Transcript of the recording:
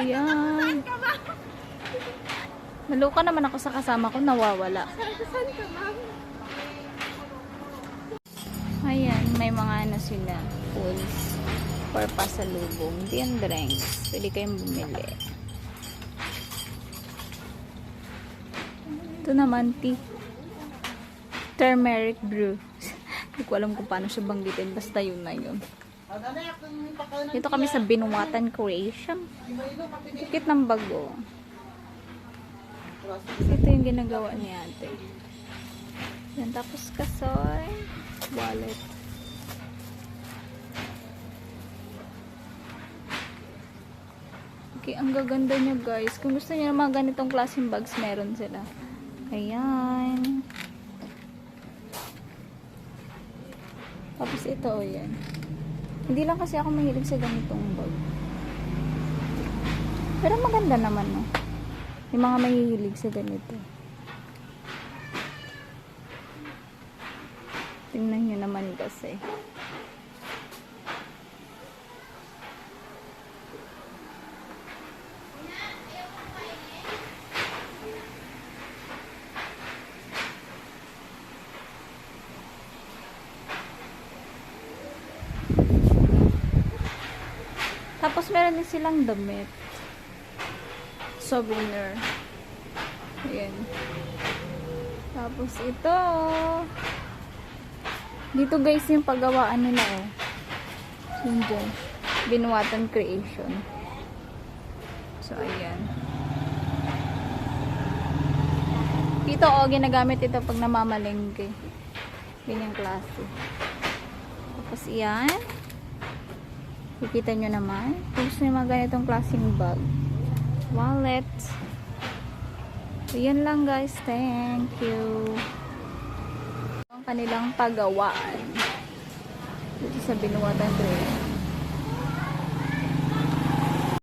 Ayan. Naluka naman ako sa kasama ko, nawawala. Ayan, may mga ano sila, foods for pasalubong. Hindi yan drinks. Pwede kayong bumili. Ito naman, tea. Turmeric brew. Hindi ko alam kung paano siya banggitin. Basta yun na yun. Dito kami sa Binuwatan Creation. Tikit ng bago. Ito yung ginagawa ni ate. Yan, tapos kasoy. Wallet. Okay, ang gaganda niya guys. Kung gusto niyo ng mga ganitong klaseng bags, meron sila. Ayan. Tapos ito, o yan. Hindi lang kasi ako mahilig sa ganitong bag. Pero maganda naman, no? Yung mga mahihilig sa ganito. Tingnan nyo naman kasi. Tapos meron din silang damit. Souvenir. Ayan. Tapos ito. Dito guys yung paggawaan nila oh. Yun dyan. Binuwatan Creation. So ayan. Dito oh, ginagamit ito pag namamalengke. Ganyang klase. Tapos yan. Kikita nyo naman. Kung gusto nyo mga ganitong klaseng bag. Wallet. So, yan lang guys. Thank you. Ang kanilang paggawaan. Dito sa Binuwatan Creation.